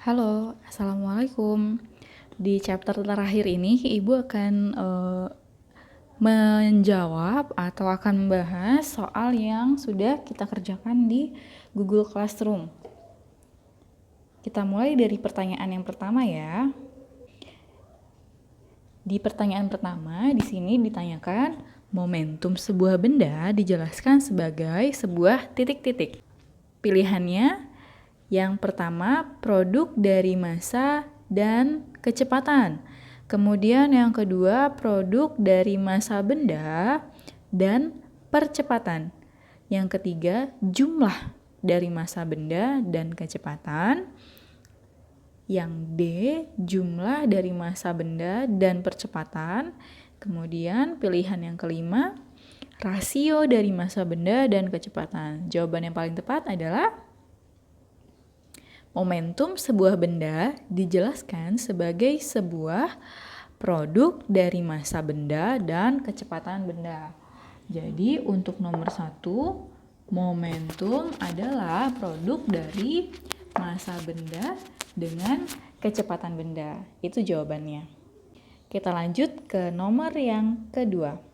Halo, Assalamualaikum. Di chapter terakhir ini, Ibu akan menjawab atau akan membahas soal yang sudah kita kerjakan di Google Classroom. Kita mulai dari pertanyaan yang pertama ya. Di pertanyaan pertama, di sini ditanyakan, momentum sebuah benda dijelaskan sebagai sebuah titik-titik. Pilihannya, yang pertama, produk dari massa dan kecepatan. Kemudian yang kedua, produk dari massa benda dan percepatan. Yang ketiga, jumlah dari massa benda dan kecepatan. Yang D, jumlah dari massa benda dan percepatan. Kemudian pilihan yang kelima, rasio dari massa benda dan kecepatan. Jawaban yang paling tepat adalah momentum sebuah benda dijelaskan sebagai sebuah produk dari massa benda dan kecepatan benda. Jadi untuk nomor 1, momentum adalah produk dari massa benda dengan kecepatan benda. Itu jawabannya. Kita lanjut ke nomor yang kedua.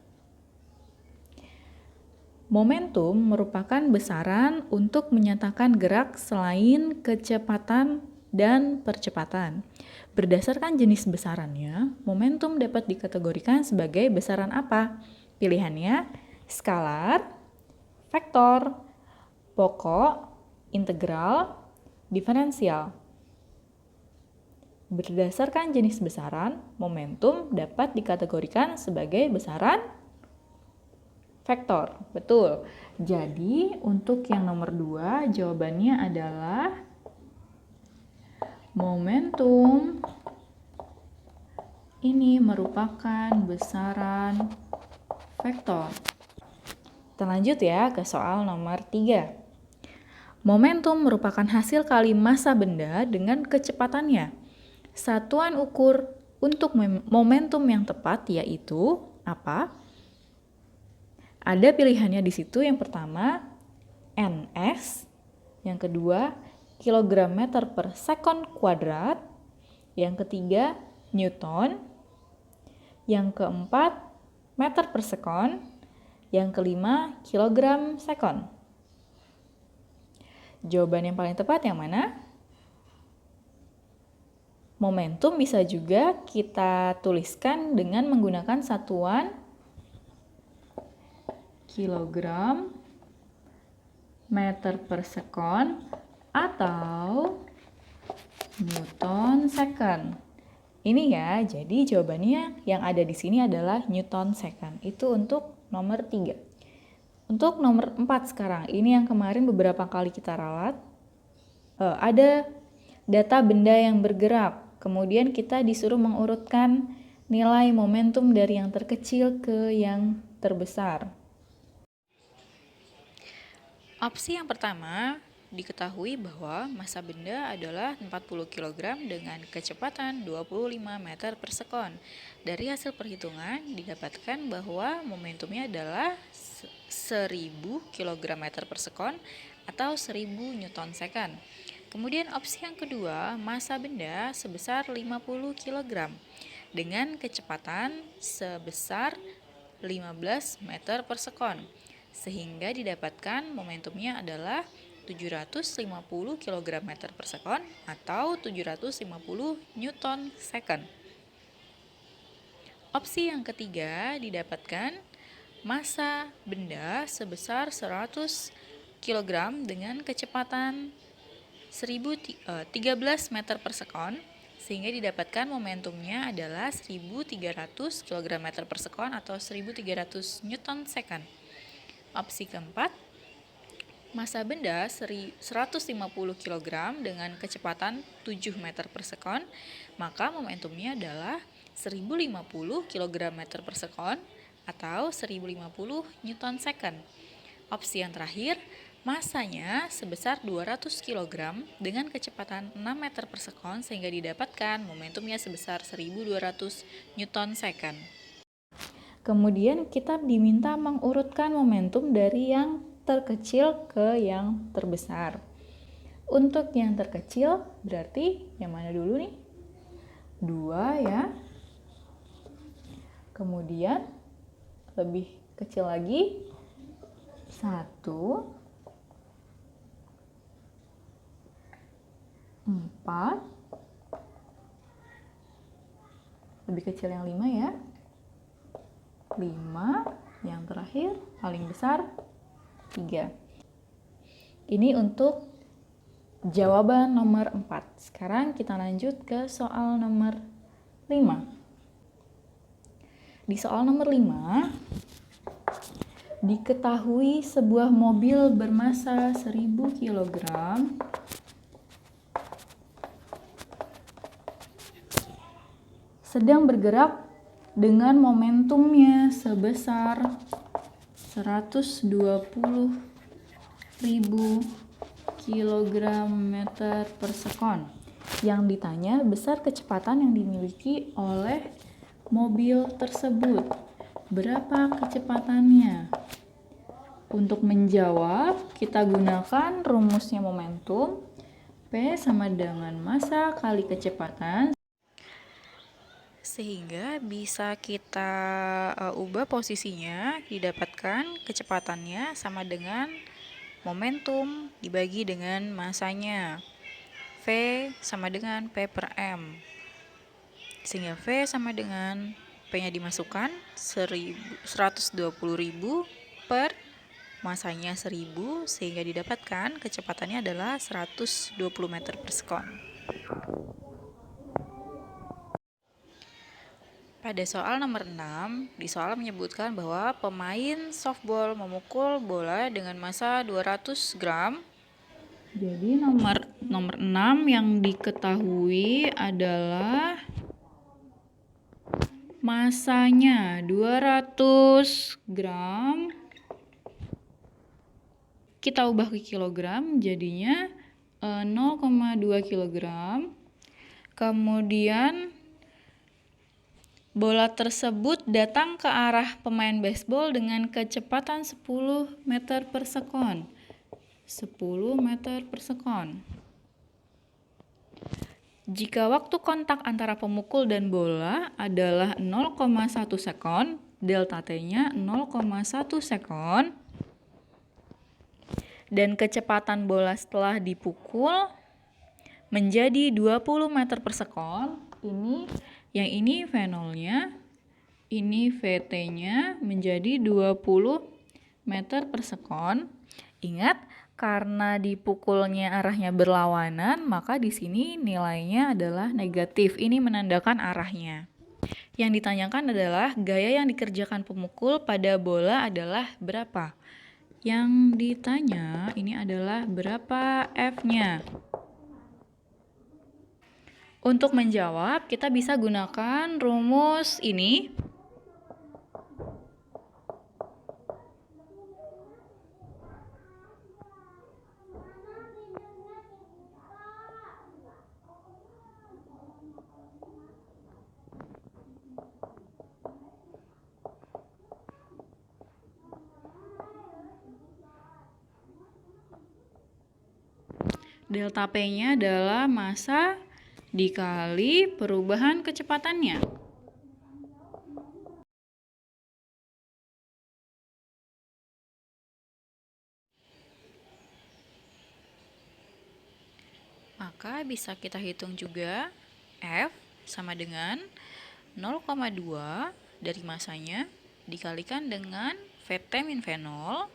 Momentum merupakan besaran untuk menyatakan gerak selain kecepatan dan percepatan. Berdasarkan jenis besarannya, momentum dapat dikategorikan sebagai besaran apa? Pilihannya skalar, vektor, pokok, integral, diferensial. Berdasarkan jenis besaran, momentum dapat dikategorikan sebagai besaran vektor. Betul. Jadi, untuk yang nomor 2, jawabannya adalah momentum ini merupakan besaran vektor. Kita lanjut ya ke soal nomor 3. Momentum merupakan hasil kali massa benda dengan kecepatannya. Satuan ukur untuk momentum yang tepat yaitu apa? Ada pilihannya di situ. Yang pertama, ns. Yang kedua, kilogram meter per sekon kuadrat. Yang ketiga, newton. Yang keempat, meter per sekon. Yang kelima, kilogram sekon. Jawaban yang paling tepat yang mana? Momentum bisa juga kita tuliskan dengan menggunakan satuan kilogram meter per sekon atau newton second. Ini ya, jadi jawabannya yang ada di sini adalah newton second. Itu untuk nomor 3. Untuk nomor 4 sekarang, ini yang kemarin beberapa kali kita ralat. Ada data benda yang bergerak, kemudian kita disuruh mengurutkan nilai momentum dari yang terkecil ke yang terbesar. Opsi yang pertama, diketahui bahwa massa benda adalah 40 kg dengan kecepatan 25 meter per sekon. Dari hasil perhitungan didapatkan bahwa momentumnya adalah 1000 kg meter per sekon atau 1000 newton second. Kemudian opsi yang kedua, massa benda sebesar 50 kg dengan kecepatan sebesar 15 meter per sekon, sehingga didapatkan momentumnya adalah 750 kg meter per sekon atau 750 newton second. Opsi yang ketiga didapatkan massa benda sebesar 100 kg dengan kecepatan 13 meter per sekon, sehingga didapatkan momentumnya adalah 1300 kg meter per sekon atau 1300 newton second. Opsi keempat, massa benda 150 kg dengan kecepatan 7 meter per sekon, maka momentumnya adalah 1050 kg meter per sekon atau 1050 newton second. Opsi yang terakhir, massanya sebesar 200 kg dengan kecepatan 6 meter per sekon, sehingga didapatkan momentumnya sebesar 1200 newton second. Kemudian kita diminta mengurutkan momentum dari yang terkecil ke yang terbesar. Untuk yang terkecil berarti yang mana dulu nih? 2 ya. Kemudian lebih kecil lagi 1, 4, lebih kecil yang 5 ya. 5, yang terakhir paling besar 3. Ini untuk jawaban nomor 4. Sekarang kita lanjut ke soal nomor 5. Di soal nomor 5, diketahui sebuah mobil bermasa 1000 kg sedang bergerak dengan momentumnya sebesar 120.000 kg meter per sekon. Yang ditanya besar kecepatan yang dimiliki oleh mobil tersebut. Berapa kecepatannya? Untuk menjawab, kita gunakan rumusnya momentum. P sama dengan massa kali kecepatan. Sehingga bisa kita ubah posisinya, didapatkan kecepatannya sama dengan momentum dibagi dengan massanya. V sama dengan P per M. Sehingga V sama dengan P-nya dimasukkan 120.000 per massanya 1000, sehingga didapatkan kecepatannya adalah 120 meter per sekon. Pada soal nomor 6, di soal menyebutkan bahwa pemain softball memukul bola dengan massa 200 gram. Jadi nomor 6 yang diketahui adalah massanya 200 gram. Kita ubah ke kilogram, jadinya 0,2 kilogram. Kemudian bola tersebut datang ke arah pemain baseball dengan kecepatan 10 meter per sekon. 10 meter per sekon. Jika waktu kontak antara pemukul dan bola adalah 0,1 sekon, delta T-nya 0,1 sekon, dan kecepatan bola setelah dipukul menjadi 20 meter per sekon, yang ini V0-nya, ini VT-nya menjadi 20 meter per sekon. Ingat, karena dipukulnya arahnya berlawanan, maka di sini nilainya adalah negatif. Ini menandakan arahnya. Yang ditanyakan adalah gaya yang dikerjakan pemukul pada bola adalah berapa? Yang ditanya ini adalah berapa F-nya. Untuk menjawab, kita bisa gunakan rumus ini. Delta P-nya adalah massa dikali perubahan kecepatannya. Maka bisa kita hitung juga F sama dengan 0,2 dari massanya dikalikan dengan VT min V0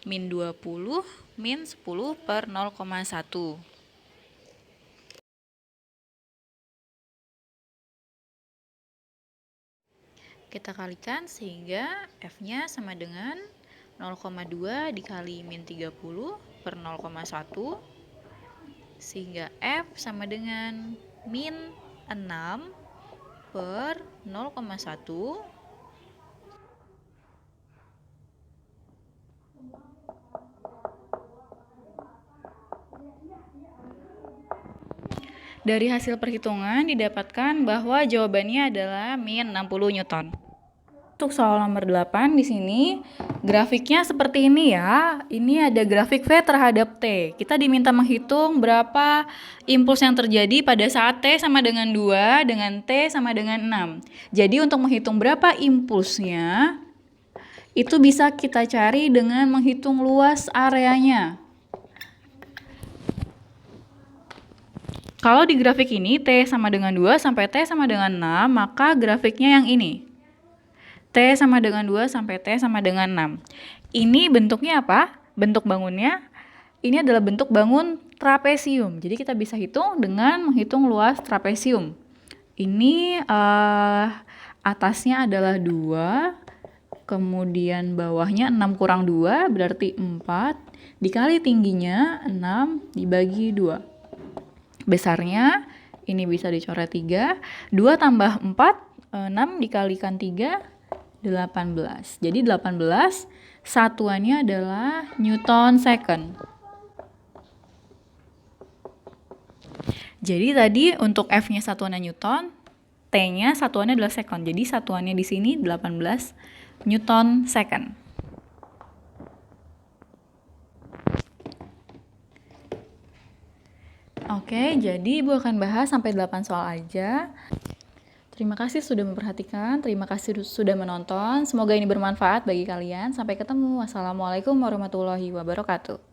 min 20 min 10 per 0,1. Kita kalikan sehingga F-nya sama dengan 0,2 dikali min 30 per 0,1, sehingga F sama dengan min 6 per 0,1 Dari hasil perhitungan didapatkan bahwa jawabannya adalah min 60 Newton. Untuk soal nomor 8 di sini Grafiknya seperti ini ya. Ini ada grafik V terhadap T. Kita diminta menghitung berapa impuls yang terjadi pada saat T sama dengan 2 dengan T sama dengan 6. Jadi untuk menghitung berapa impulsnya, itu bisa kita cari dengan menghitung luas areanya. Kalau di grafik ini T sama dengan 2 sampai T sama dengan 6, maka grafiknya yang ini. T sama dengan 2 sampai T sama dengan 6. Ini bentuknya apa? Bentuk bangunnya, ini adalah bentuk bangun trapesium. Jadi kita bisa hitung dengan menghitung luas trapesium. Ini atasnya adalah 2, kemudian bawahnya 6 kurang 2, berarti 4, dikali tingginya 6 dibagi 2. Besarnya, ini bisa dicoret 3, 2 tambah 4, 6 dikalikan 3, 18. Jadi 18 satuannya adalah Newton second. Jadi tadi untuk F-nya satuannya Newton, T-nya satuannya adalah second. Jadi satuannya di sini 18 Newton second. Oke, jadi Ibu akan bahas sampai 8 soal aja. Terima kasih sudah memperhatikan, terima kasih sudah menonton. Semoga ini bermanfaat bagi kalian. Sampai ketemu. Wassalamualaikum warahmatullahi wabarakatuh.